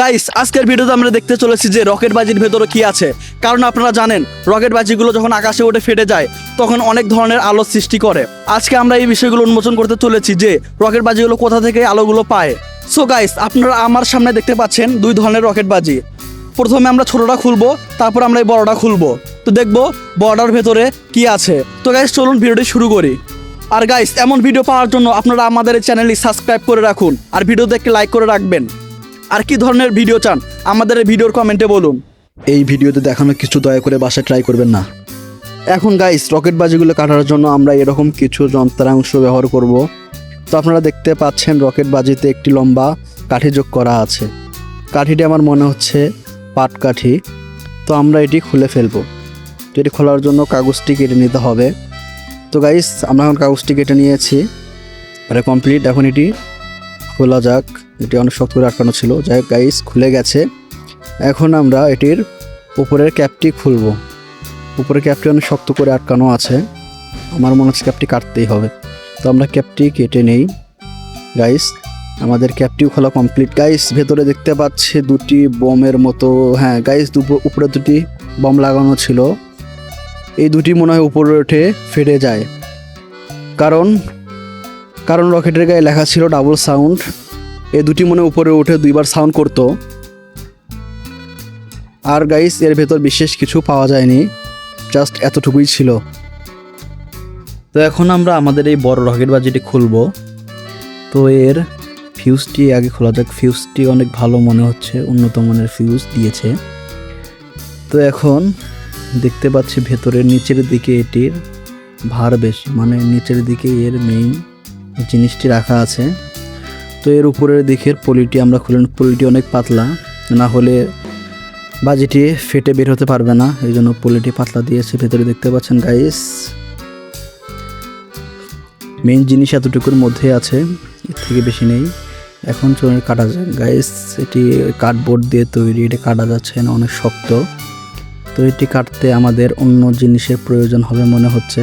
Guys আজকের ভিডিওতে আমরা দেখতে চলেছি যে রকেট বাজির ভেতরে কি আছে। কারণ আপনারা জানেন রকেট বাজিগুলো যখন আকাশে উঠে ফেটে যায় তখন অনেক ধরনের আলো সৃষ্টি করে। আজকে আমরা এই বিষয়গুলো উন্মোচন করতে চলেছি যে রকেট বাজিগুলো কোথা থেকে আলোগুলো পায়। সো গাইস আপনারা আমার সামনে দেখতে পাচ্ছেন দুই ধরনের রকেট বাজি। প্রথমে আমরা ছোটটা খুলবো, তারপর আমরা এই বড়টা খুলবো, তো দেখবো বড়টার ভেতরে কি আছে। তো গাইস চলুন ভিডিওটি শুরু করি। আর গাইস এমন ভিডিও পাওয়ার জন্য আপনারা আমাদের এই চ্যানেলটি সাবস্ক্রাইব করে রাখুন আর ভিডিওতে একটি লাইক করে রাখবেন। আর কি ধরনের ভিডিও চান আমাদের এই ভিডিওর কমেন্টে বলুন। এই ভিডিওতে দেখানো কিছু দয়া করে বাসায় ট্রাই করবেন না। এখন গাইস রকেট বাজিগুলো কাটার জন্য আমরা এরকম কিছু যন্ত্রাংশ ব্যবহার করব। তো আপনারা দেখতে পাচ্ছেন রকেট বাজিতে একটি লম্বা কাঠি যোগ করা আছে। কাঠিটি আমার মনে হচ্ছে পাট কাঠি। তো আমরা এটি খুলে ফেলবো। তো এটি খোলার জন্য কাগজটি কেটে নিতে হবে। তো গাইস আমরা এখন কাগজটি কেটে নিয়েছি, এটা কমপ্লিট। এখন এটি খোলা যাক। এটি অনেক শক্ত করে আটকানো ছিল, যাই হোক গাইস খুলে গেছে। এখন আমরা এটির উপরের ক্যাপটি খুলব। উপরের ক্যাপটি অনেক শক্ত করে আটকানো আছে, আমার মনে হচ্ছে ক্যাপটি কাটতেই হবে। তো আমরা ক্যাপটি কেটে নেই। গাইস আমাদের ক্যাপটিও খোলা কমপ্লিট। গাইস ভেতরে দেখতে পাচ্ছি দুটি বোমের মতো, হ্যাঁ গাইস উপরে দুটি বম লাগানো ছিল। এই দুটি মনে হয় উপরে উঠে ফেটে যায়, কারণ রকেটের গায়ে লেখা ছিল ডাবল সাউন্ড। এই দুটি মনে উপরে উঠে দুইবার সাউন্ড করতো। আর গাইস এর ভেতর বিশেষ কিছু পাওয়া যায়নি, জাস্ট এতটুকুই ছিল। তো এখন আমরা আমাদের এই বড় রকেট বাজিটি খুলব। তো এর ফিউজটি আগে খোলা যাক। ফিউজটি অনেক ভালো মনে হচ্ছে, উন্নত মানের ফিউজ দিয়েছে। তো এখন দেখতে পাচ্ছি ভেতরের নিচের দিকে এটির ভার বেশি, মানে নিচের দিকে এর মেইন জিনিসটি রাখা আছে। তো এর উপরের দিকের পলিটি আমরা খুলেন। পলিটি অনেক পাতলা, না হলে বাজিটি ফেটে বের হতে পারবে না, এই জন্য পলিটি পাতলা দিয়েছে। ভেতরে দেখতে পাচ্ছেন গাইস মেইন জিনিস এতটুকুর মধ্যে আছে, এর থেকে বেশি নেই। এখন চলুন কাটা যায়। গাইস এটি কার্ডবোর্ড দিয়ে তৈরি, এটা কাটা যাচ্ছে না, অনেক শক্ত। তো এটি কাটতে আমাদের অন্য জিনিসের প্রয়োজন হবে মনে হচ্ছে।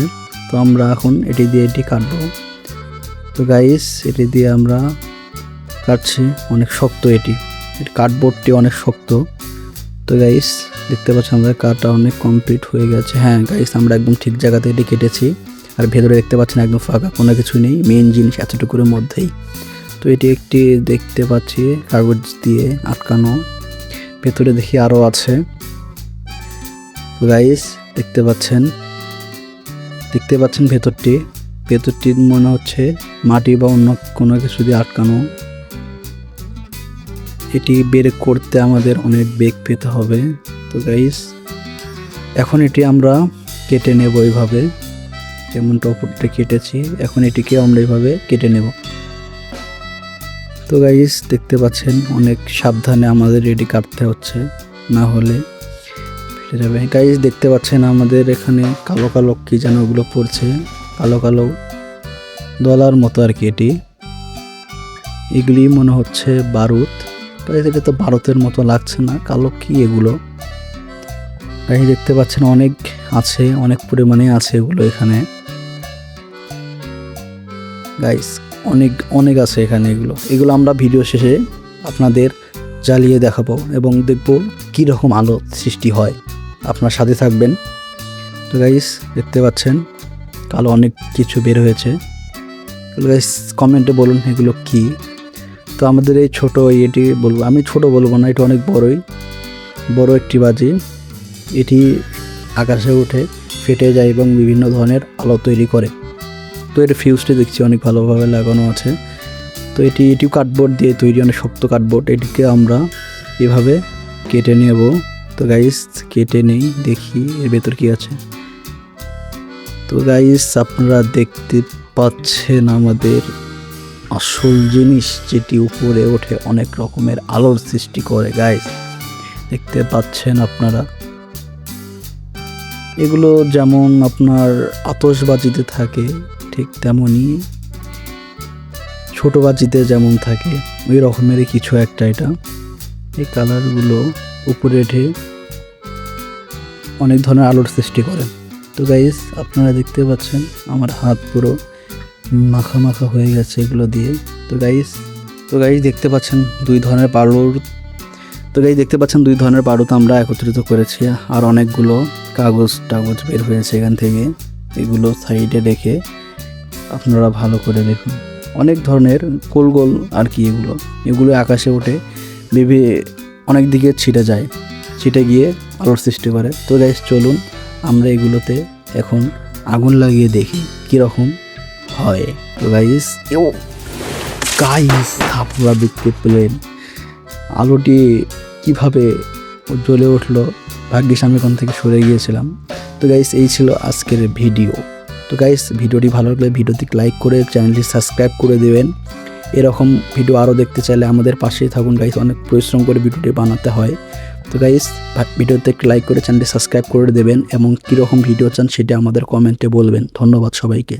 তো আমরা এখন এটি দিয়ে এটি কাটবো। তো গাইস এটি দিয়ে আমরা কাটছি, অনেক শক্ত এটি কার্ডবোর্ডটি অনেক শক্ত। তো গাইস দেখতে পাচ্ছি আমাদের কাটা অনেক কমপ্লিট হয়ে গেছে। হ্যাঁ গাইস আমরা একদম ঠিক জায়গাতে এটি কেটেছি। আর ভেতরে দেখতে পাচ্ছেন একদম ফাঁকা, কোনো কিছু নেই, মেইন জিনিস এতটুকুর মধ্যেই। তো এটি একটি দেখতে পাচ্ছি কাগজ দিয়ে আটকানো, ভেতরে দেখি আরও আছে। তো গাইস দেখতে পাচ্ছেন ভেতরটি মনে হচ্ছে মাটি বা অন্য কোনো কিছু দিয়ে আটকানো। এটি বের করতে আমাদের অনেক বেগ পেতে হবে। তো গাইস এখন এটি আমরা কেটে নেব এইভাবে, যেমন টপরটা কেটেছি, এখন এটিকে আমরা এইভাবে কেটে নেব। তো গাইস দেখতে পাচ্ছেন অনেক সাবধানে আমাদের এটি কাটতে হচ্ছে, না হলে ফেটে যাবে। গাইস দেখতে পাচ্ছেন আমাদের এখানে কালো কালো কি যেন ওগুলো পড়ছে, কালো কালো দলার মতো আর কি। এগুলি মনে হচ্ছে বারুদ। গাইস এটা তো ভারতের মতো লাগছে না, কালো কি এগুলো। গাইস দেখতে পাচ্ছেন অনেক আছে, অনেক পরিমাণে আছে এগুলো এখানে। গাইস অনেক অনেক আছে এখানে এগুলো আমরা ভিডিও শেষে আপনাদের জ্বালিয়ে দেখাবো এবং দেখবো কীরকম আলো সৃষ্টি হয়। আপনার সাথে থাকবেন। তো গাইস দেখতে পাচ্ছেন কালো অনেক কিছু বের হয়েছে। গাইস কমেন্টে বলুন এগুলো কি। তো আমাদের এই ছোটো এটি বলবো, আমি ছোট বলবো না, এটা অনেক বড় একটি বাজি। এটি আকাশে উঠে ফেটে যায় এবং বিভিন্ন ধরনের আলো তৈরি করে। তো এর ফিউজটি দেখছি অনেক ভালোভাবে লাগানো আছে। তো এটিও কার্ডবোর্ড দিয়ে তৈরি, অনেক শক্ত কার্ডবোর্ড। এটিকে আমরা এভাবে কেটে নেব। তো গাইস কেটে নেই, দেখি এর ভেতর কি আছে। তো গাইস আপনারা দেখতে পাচ্ছেন আমাদের আসল জিনিস, যেটি উপরে ওঠে অনেক রকমের আলোর সৃষ্টি করে। গাইস দেখতে পাচ্ছেন আপনারা, এগুলো যেমন আপনার আতশবাজিতে থাকে ঠিক তেমনই ছোট বাজিতে যেমন থাকে ওই রকমেরই কিছু একটা এটা। এই কালারগুলো উপরে ওঠে অনেক ধরনের আলোর সৃষ্টি করে। তো গাইস আপনারা দেখতে পাচ্ছেন আমার হাত পুরো মাখা হয়ে গেছে এগুলো দিয়ে। তো গাইস দেখতে পাচ্ছেন দুই ধরনের আলোর তো গাইস দেখতে পাচ্ছেন 2 ধরনের বারুদ আমরা একত্রিত করেছি, আর অনেকগুলো কাগজ বের হয়েছে এখান থেকে। এগুলো সাইডে রেখে আপনারা ভালো করে দেখুন, অনেক ধরনের গোল গোল আর কি এগুলো আকাশে ওঠে, অনেক দিকে ছিটে গিয়ে আলোর সৃষ্টি করে। তো গাইস চলুন আমরা এগুলোতে এখন আগুন লাগিয়ে দেখি কীরকম হয়। তো গাইস আপনারা দেখতে পেলেন আলোটি কিভাবে জ্বলে উঠলো, ভাগ্যিস আমি ওখান থেকে সরে গিয়েছিলাম। তো গাইস এই ছিল আজকের ভিডিও। তো গাইস ভিডিওটি ভালো লাগলে ভিডিওটি লাইক করে চ্যানেলটি সাবস্ক্রাইব করে দেবেন। এরকম ভিডিও আরও দেখতে চাইলে আমাদের পাশেই থাকুন গাইস, অনেক পরিশ্রম করে ভিডিওটি বানাতে হয়। তো গাইস ভিডিওতে একটু লাইক করে চ্যানেলটি সাবস্ক্রাইব করে দেবেন এবং কীরকম ভিডিও চান সেটা আমাদের কমেন্টে বলবেন। ধন্যবাদ সবাইকে।